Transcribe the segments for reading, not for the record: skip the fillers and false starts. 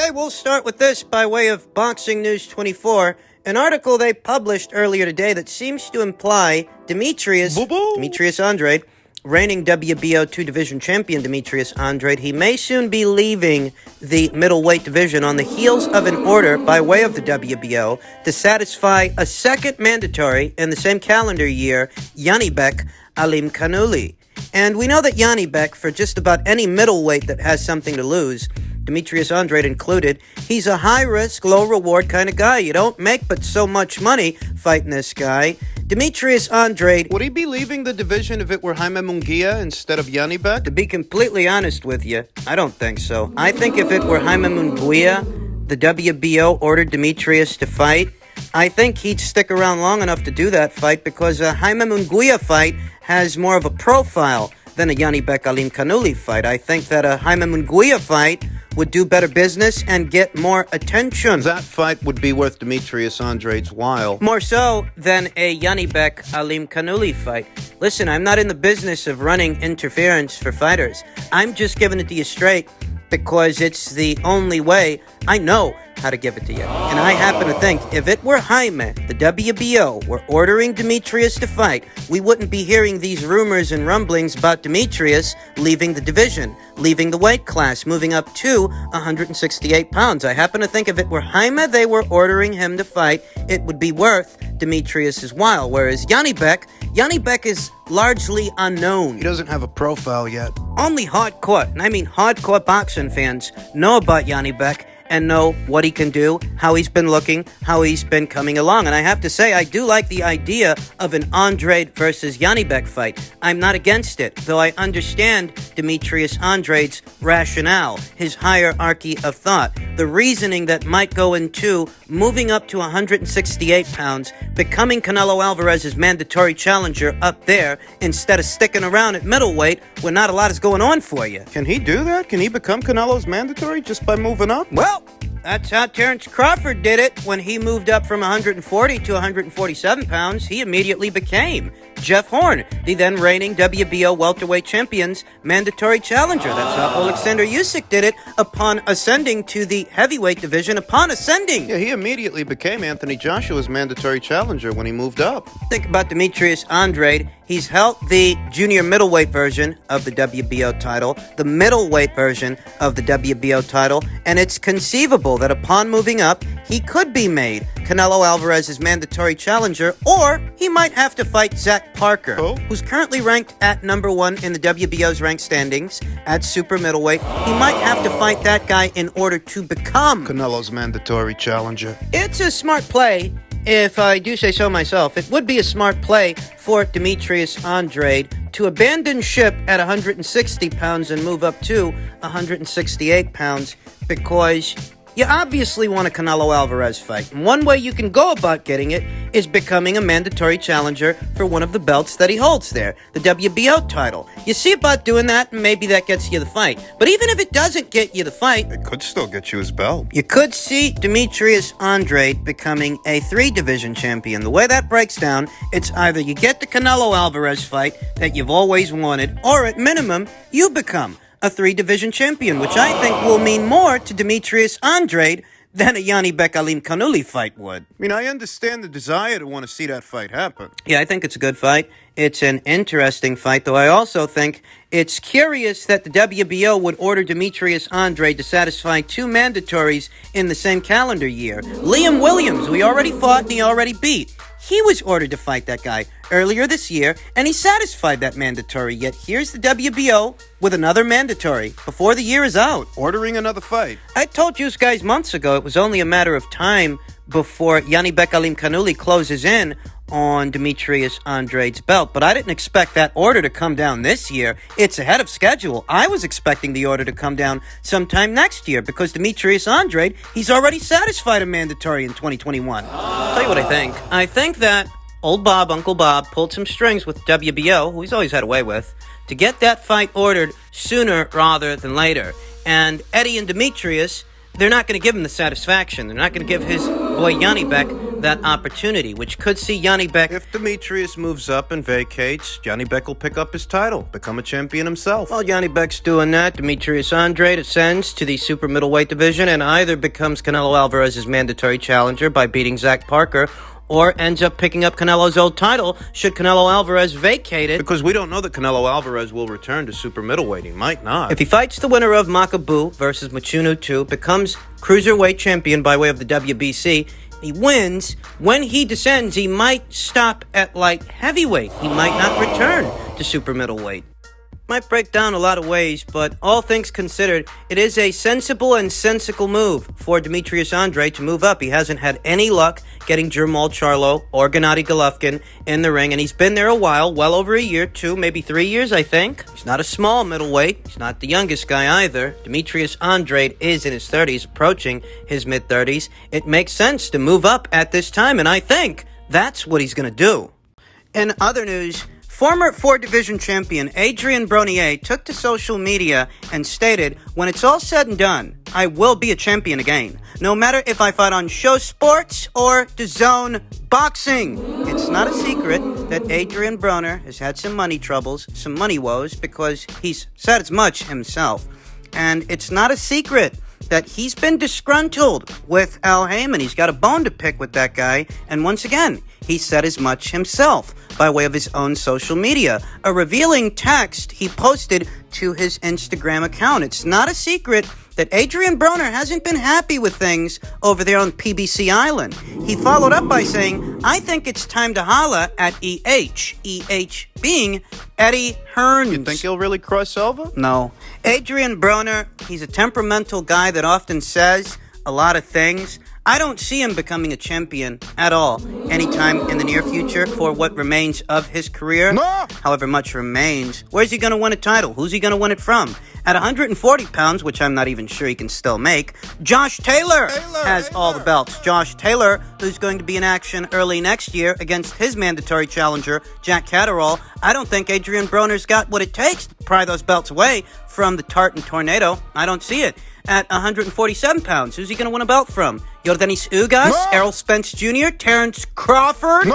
Okay, we'll start with this by way of Boxing News 24, an article they published earlier today that seems to imply Demetrius Andrade, reigning WBO 2 division champion Demetrius Andrade, he may soon be leaving the middleweight division on the heels of an order by way of the WBO to satisfy a second mandatory in the same calendar year, Yanibek Alim Kanuli. And we know that Yanibek, for just about any middleweight that has something to lose, Demetrius Andrade included, he's a high-risk, low-reward kind of guy. You don't make but so much money fighting this guy. Demetrius Andrade... Would he be leaving the division if it were Jaime Munguia instead of Yanibek? To be completely honest with you, I don't think so. I think if it were Jaime Munguia, the WBO ordered Demetrius to fight, I think he'd stick around long enough to do that fight because a Jaime Munguia fight has more of a profile than a Yanibek Alim Kanuli fight. I think that a Jaime Munguia fight would do better business and get more attention. That fight would be worth Demetrius Andrade's while. More so than a Yanibek Alim Kanuli fight. Listen, I'm not in the business of running interference for fighters. I'm just giving it to you straight because it's the only way I know how to give it to you. And I happen to think if it were Jaime, the WBO, were ordering Demetrius to fight, we wouldn't be hearing these rumors and rumblings about Demetrius leaving the division, leaving the weight class, moving up to 168 pounds. I happen to think if it were Jaime they were ordering him to fight, it would be worth Demetrius's while. Whereas Yanibek is largely unknown. He doesn't have a profile yet. Only hardcore, and I mean hardcore boxing fans, know about Yanibek and know what he can do, how he's been looking, how he's been coming along. And I have to say, I do like the idea of an Andrade versus Yanibek fight. I'm not against it, though I understand Demetrius Andrade's rationale, his hierarchy of thought, the reasoning that might go into moving up to 168 pounds, becoming Canelo Alvarez's mandatory challenger up there, instead of sticking around at middleweight where not a lot is going on for you. Can he do that? Can he become Canelo's mandatory just by moving up? Well, that's how Terrence Crawford did it. When he moved up from 140 to 147 pounds, he immediately became Jeff Horn, the then reigning WBO welterweight champion's mandatory challenger. That's how Alexander Usyk did it upon ascending to the heavyweight division. Yeah, he immediately became Anthony Joshua's mandatory challenger when he moved up. Think about Demetrius Andrade. He's held the junior middleweight version of the WBO title, the middleweight version of the WBO title, and it's conceivable that upon moving up, he could be made Canelo Alvarez's mandatory challenger, or he might have to fight Zach Parker, who's currently ranked at number 1 in the WBO's ranked standings at super middleweight. He might have to fight that guy in order to become Canelo's mandatory challenger. It's a smart play. If I do say so myself, it would be a smart play for Demetrius Andrade to abandon ship at 160 pounds and move up to 168 pounds because you obviously want a Canelo Alvarez fight. And one way you can go about getting it is becoming a mandatory challenger for one of the belts that he holds there, the WBO title. You see about doing that, and maybe that gets you the fight. But even if it doesn't get you the fight, it could still get you his belt. You could see Demetrius Andrade becoming a 3-division champion. The way that breaks down, it's either you get the Canelo Alvarez fight that you've always wanted, or at minimum, you become a 3-division champion, which I think will mean more to Demetrius Andrade than a Yanibek Alim Kanuli fight would. I mean, I understand the desire to want to see that fight happen. Yeah, I think it's a good fight. It's an interesting fight, though I also think it's curious that the WBO would order Demetrius Andrade to satisfy 2 mandatories in the same calendar year. Liam Williams, who he already fought and he already beat, he was ordered to fight that guy earlier this year, and he satisfied that mandatory. Yet here's the WBO with another mandatory before the year is out. Ordering another fight. I told you guys months ago it was only a matter of time before Yanibek Alim Kanuli closes in on Demetrius Andrade's belt, but I didn't expect that order to come down this year. It's ahead of schedule. I was expecting the order to come down sometime next year because Demetrius Andrade, he's already satisfied a mandatory in 2021. I'll tell you what I think. I think that old Bob, Uncle Bob, pulled some strings with WBO, who he's always had a way with, to get that fight ordered sooner rather than later. And Eddie and Demetrius, they're not going to give him the satisfaction. They're not going to give his boy Yanibek that opportunity, which could see Yanni Beck... If Demetrius moves up and vacates, Yanni Beck will pick up his title, become a champion himself. While Yanni Beck's doing that, Demetrius Andrade ascends to the super middleweight division and either becomes Canelo Alvarez's mandatory challenger by beating Zach Parker, or ends up picking up Canelo's old title should Canelo Alvarez vacate it. Because we don't know that Canelo Alvarez will return to super middleweight. He might not. If he fights the winner of Makabu versus Machunu 2, becomes cruiserweight champion by way of the WBC, he wins. When he descends, he might stop at light heavyweight. He might not return to super middleweight. Might break down a lot of ways, but all things considered, it is a sensible and sensical move for Demetrius Andrade to move up. He hasn't had any luck getting Jermall Charlo or Gennady Golovkin in the ring, and he's been there a while, well over a year, 2, maybe 3 years, I think. He's not a small middleweight. He's not the youngest guy either. Demetrius Andrade is in his 30s, approaching his mid-30s. It makes sense to move up at this time, and I think that's what he's going to do. In other news, former 4-division champion Adrien Broner took to social media and stated, "When it's all said and done, I will be a champion again, no matter if I fight on Show Sports or DAZN Boxing." It's not a secret that Adrien Broner has had some money troubles, some money woes, because he's said as much himself. And it's not a secret that he's been disgruntled with Al Heyman. He's got a bone to pick with that guy, and once again, he said as much himself by way of his own social media. A revealing text he posted to his Instagram account. It's not a secret that Adrien Broner hasn't been happy with things over there on PBC Island. He followed up by saying, "I think it's time to holla at EH." EH being Eddie Hearns. You think he'll really cross over? No. Adrien Broner, he's a temperamental guy that often says a lot of things. I don't see him becoming a champion at all anytime in the near future for what remains of his career. No! However much remains. Where's he going to win a title? Who's he going to win it from? At 140 pounds, which I'm not even sure he can still make, Josh Taylor has all the belts. Josh Taylor, who's going to be in action early next year against his mandatory challenger, Jack Catterall. I don't think Adrien Broner's got what it takes to pry those belts away from the Tartan Tornado. I don't see it. At 147 pounds, who's he going to win a belt from? Yordanis Ugas, Errol Spence Jr., Terrence Crawford?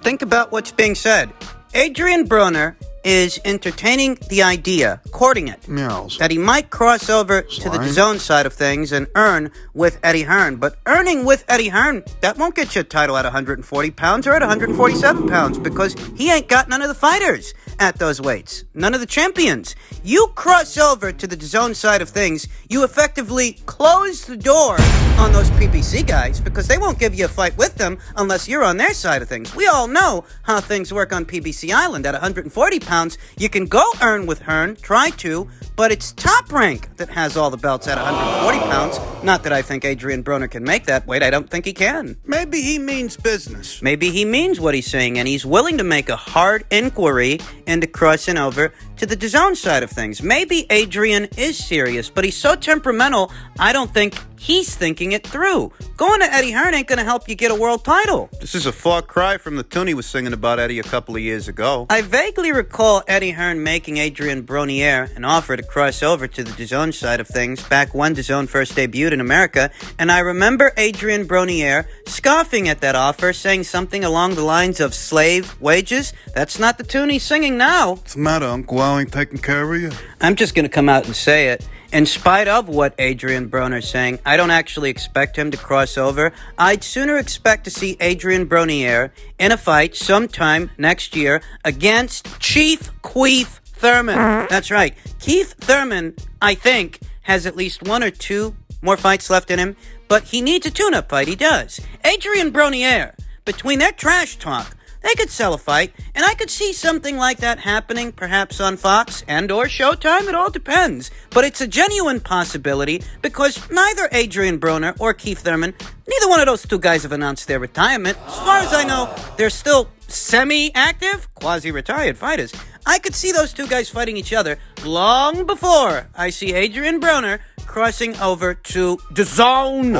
Think about what's being said. Adrien Broner is entertaining the idea, courting it, that he might cross over to the DAZN side of things and earn with Eddie Hearn. But earning with Eddie Hearn, that won't get you a title at 140 pounds or at 147 pounds because he ain't got none of the fighters at those weights. None of the champions. You cross over to the DAZN side of things, you effectively close the door on those PBC guys because they won't give you a fight with them unless you're on their side of things. We all know how things work on PBC Island. At 140 pounds, you can go earn with Hearn, try to, but it's Top Rank that has all the belts at 140 pounds. Not that I think Adrien Broner can make that weight. I don't think he can. Maybe he means business. Maybe he means what he's saying, and he's willing to make a hard inquiry into crossing over to the DAZN side of things. Maybe Adrien is serious, but he's so temperamental, I don't think he's thinking it through. Going to Eddie Hearn ain't going to help you get a world title. This is a far cry from the tune he was singing about Eddie a couple of years ago. I vaguely recall Eddie Hearn making Adrien Broner an offer to cross over to the DAZN side of things back when DAZN first debuted in America, and I remember Adrien Broner scoffing at that offer, saying something along the lines of slave wages. That's not the tune he's singing now. What's the matter, Uncle? I ain't taking care of you? I'm just going to come out and say it. In spite of what Adrien Broner's saying, I don't actually expect him to cross over. I'd sooner expect to see Adrien Broner in a fight sometime next year against Chief Keith Thurman. That's right. Keith Thurman, I think, has at least 1 or 2 more fights left in him, but he needs a tune-up fight. He does. Adrien Broner, between their trash talk, they could sell a fight, and I could see something like that happening, perhaps on Fox and or Showtime. It all depends. But it's a genuine possibility because neither Adrien Broner or Keith Thurman, neither one of those 2 guys have announced their retirement. As far as I know, they're still semi-active, quasi-retired fighters. I could see those 2 guys fighting each other long before I see Adrien Broner crossing over to DAZN.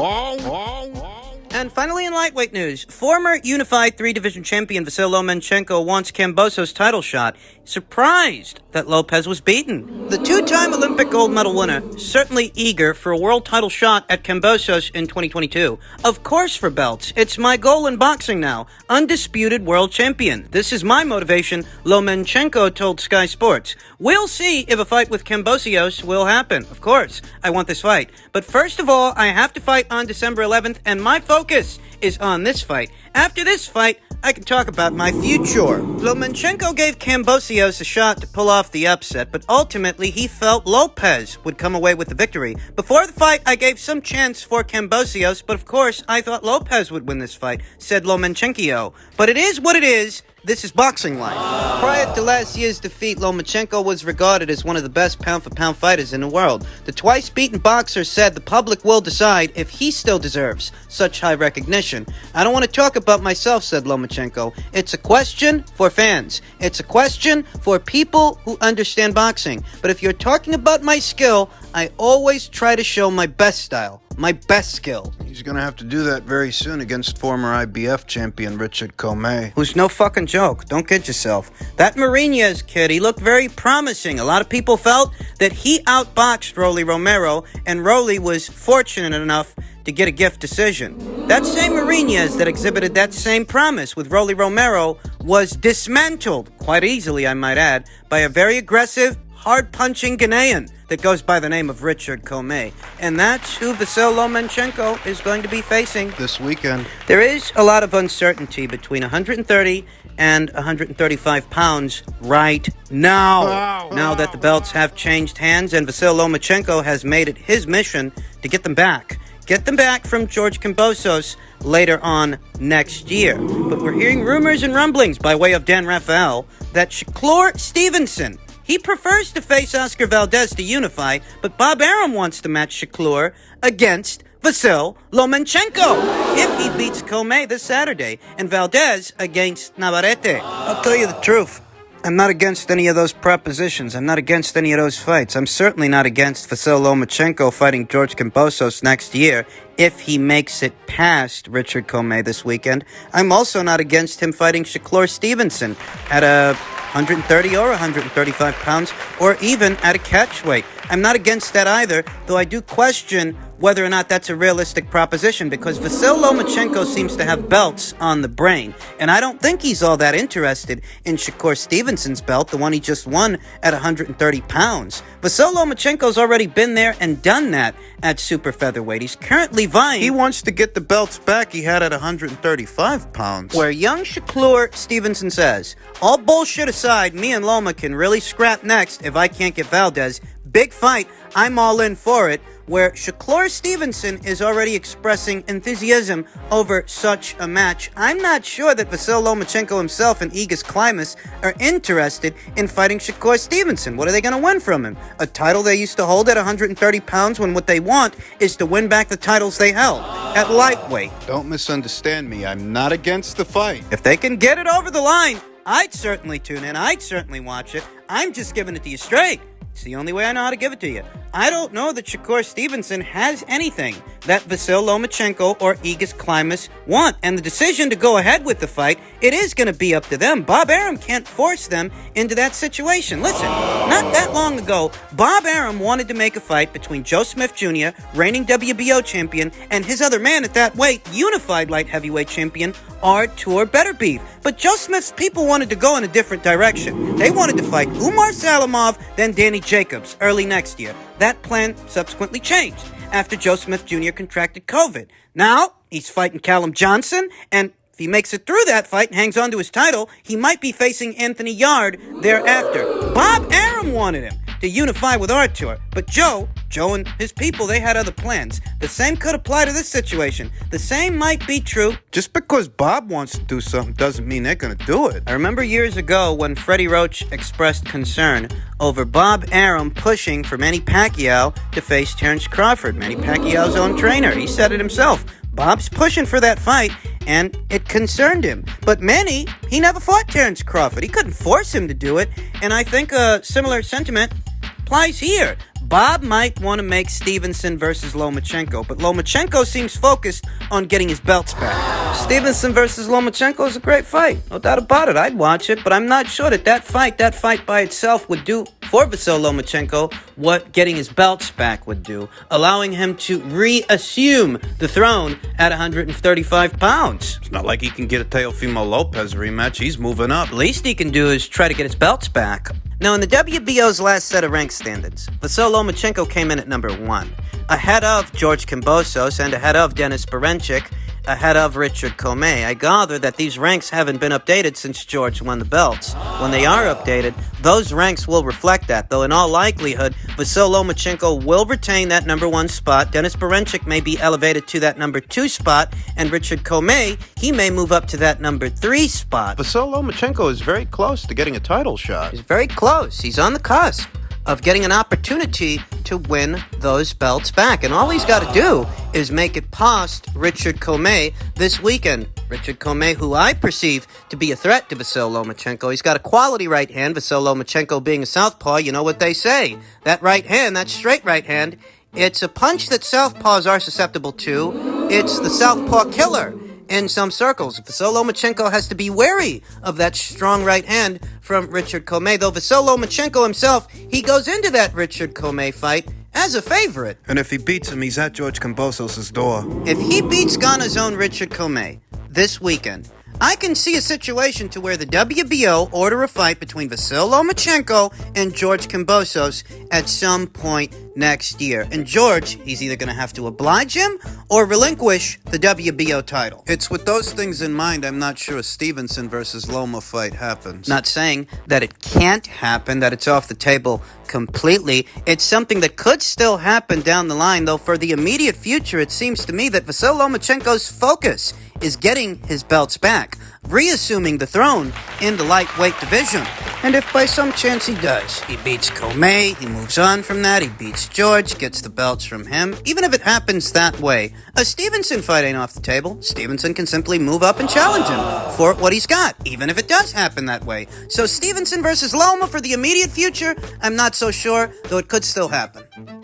And finally, in lightweight news, former unified three-division champion Vasyl Lomachenko wants Kambosos' title shot. Surprised that Lopez was beaten. The two-time Olympic gold medal winner, certainly eager for a world title shot at Kambosos in 2022. Of course for belts. It's my goal in boxing now. Undisputed world champion. This is my motivation, Lomachenko told Sky Sports. We'll see if a fight with Kambosos will happen. Of course, I want this fight. But first of all, I have to fight on December 11th, and my focus is on this fight. After this fight, I can talk about my future. Lomachenko gave Kambosos a shot to pull off the upset, but ultimately he felt Lopez would come away with the victory. Before the fight, I gave some chance for Kambosos, but of course, I thought Lopez would win this fight, said Lomachenko. But it is what it is. This is boxing life. Prior to last year's defeat, Lomachenko was regarded as one of the best pound-for-pound fighters in the world. The twice-beaten boxer said the public will decide if he still deserves such high recognition. I don't want to talk about myself, said Lomachenko. It's a question for fans. It's a question for people who understand boxing. But if you're talking about my skill, I always try to show my best style. My best skill. He's gonna have to do that very soon against former IBF champion Richard Commey. Who's no fucking joke. Don't kid yourself. That Marinez kid, he looked very promising. A lot of people felt that he outboxed Rolly Romero, and Rolly was fortunate enough to get a gift decision. That same Marinez that exhibited that same promise with Rolly Romero was dismantled, quite easily I might add, by a very aggressive, hard-punching Ghanaian that goes by the name of Richard Commey. And that's who Vasyl Lomachenko is going to be facing This weekend. There is a lot of uncertainty between 130 and 135 pounds right now. Now that the belts have changed hands and Vasyl Lomachenko has made it his mission to get them back. Get them back from George Kambosos later on next year. But we're hearing rumors and rumblings by way of Dan Rafael that Shakur Stevenson, he prefers to face Oscar Valdez to unify, but Bob Arum wants to match Shakur against Vasyl Lomachenko if he beats Commey this Saturday, and Valdez against Navarrete. I'll tell you the truth. I'm not against any of those propositions. I'm not against any of those fights. I'm certainly not against Vasyl Lomachenko fighting George Kambosos next year if he makes it past Richard Commey this weekend. I'm also not against him fighting Shakur Stevenson at a 130 or 135 pounds, or even at a catchweight. I'm not against that either, though I do question whether or not that's a realistic proposition, because Vasyl Lomachenko seems to have belts on the brain, and I don't think he's all that interested in Shakur Stevenson's belt, the one he just won at 130 pounds. Vasyl Lomachenko's already been there and done that at super featherweight. He's currently vying. He wants to get the belts back he had at 135 pounds. Where young Shakur Stevenson says, all bullshit aside, me and Loma can really scrap next if I can't get Valdez. Big fight, I'm all in for it. Where Shakur Stevenson is already expressing enthusiasm over such a match. I'm not sure that Vasyl Lomachenko himself and Aegis Klimas are interested in fighting Shakur Stevenson. What are they going to win from him? A title they used to hold at 130 pounds when what they want is to win back the titles they held at lightweight. Don't misunderstand me. I'm not against the fight. If they can get it over the line, I'd certainly tune in. I'd certainly watch it. I'm just giving it to you straight. It's the only way I know how to give it to you. I don't know that Shakur Stevenson has anything that Vasyl Lomachenko or Aegis Klimas want. And the decision to go ahead with the fight, it is going to be up to them. Bob Arum can't force them into that situation. Listen, not that long ago, Bob Arum wanted to make a fight between Joe Smith Jr., reigning WBO champion, and his other man at that weight, unified light heavyweight champion, Artur Beterbiev. But Joe Smith's people wanted to go in a different direction. They wanted to fight Umar Salimov, then Danny Jacobs early next year. That plan subsequently changed after Joe Smith Jr. contracted COVID. Now, he's fighting Callum Johnson, and if he makes it through that fight and hangs on to his title, he might be facing Anthony Yard thereafter. Bob Arum wanted him to unify with Artur, but Joe and his people, they had other plans. The same could apply to this situation. The same might be true. Just because Bob wants to do something doesn't mean they're going to do it. I remember years ago when Freddie Roach expressed concern over Bob Arum pushing for Manny Pacquiao to face Terrence Crawford, Manny Pacquiao's own trainer. He said it himself. Bob's pushing for that fight, and it concerned him. But Manny, he never fought Terrence Crawford. He couldn't force him to do it, and I think a similar sentiment applies here. Bob might want to make Stevenson versus Lomachenko, but Lomachenko seems focused on getting his belts back. Stevenson versus Lomachenko is a great fight, no doubt about it. I'd watch it, but I'm not sure that fight by itself would do for Vasyl Lomachenko what getting his belts back would do, allowing him to reassume the throne at 135 pounds. It's not like he can get a Teofimo Lopez rematch. He's moving up. Least he can do is try to get his belts back. Now, in the WBO's last set of rank standings, Vasyl Lomachenko came in at number 1, ahead of George Kambosos and ahead of Denis Berinchyk, ahead of Richard Commey. I gather that these ranks haven't been updated since George won the belts. When they are updated, those ranks will reflect that, though in all likelihood, Vasyl Lomachenko will retain that number 1 spot. Denis Berinchyk may be elevated to that number 2 spot, and Richard Commey, he may move up to that number 3 spot. Vasyl Lomachenko is very close to getting a title shot. He's very close. He's on the cusp of getting an opportunity to win those belts back. And all he's got to do is make it past Richard Commey this weekend. Richard Commey, who I perceive to be a threat to Vasyl Lomachenko. He's got a quality right hand, Vasyl Lomachenko being a southpaw. You know what they say. That right hand, that straight right hand, it's a punch that southpaws are susceptible to. It's the southpaw killer in some circles. Vasyl Lomachenko has to be wary of that strong right hand from Richard Commey, though Vasyl Lomachenko himself, he goes into that Richard Commey fight as a favorite. And if he beats him, he's at George Kambosos' door. If he beats Ghana's own Richard Commey this weekend, I can see a situation to where the WBO order a fight between Vasyl Lomachenko and George Kambosos at some point next year. And George, he's either going to have to oblige him or relinquish the WBO title. It's with those things in mind, I'm not sure a Stevenson versus Loma fight happens. Not saying that it can't happen, that it's off the table completely. It's something that could still happen down the line, though for the immediate future, it seems to me that Vasyl Lomachenko's focus is getting his belts back, reassuming the throne in the lightweight division. And if by some chance he does, he beats Commey, he moves on from that, he beats George, gets the belts from him, even if it happens that way, a Stevenson fight ain't off the table. Stevenson can simply move up and challenge him for what he's got, even if it does happen that way. So Stevenson versus Loma for the immediate future, I'm not so sure, though it could still happen.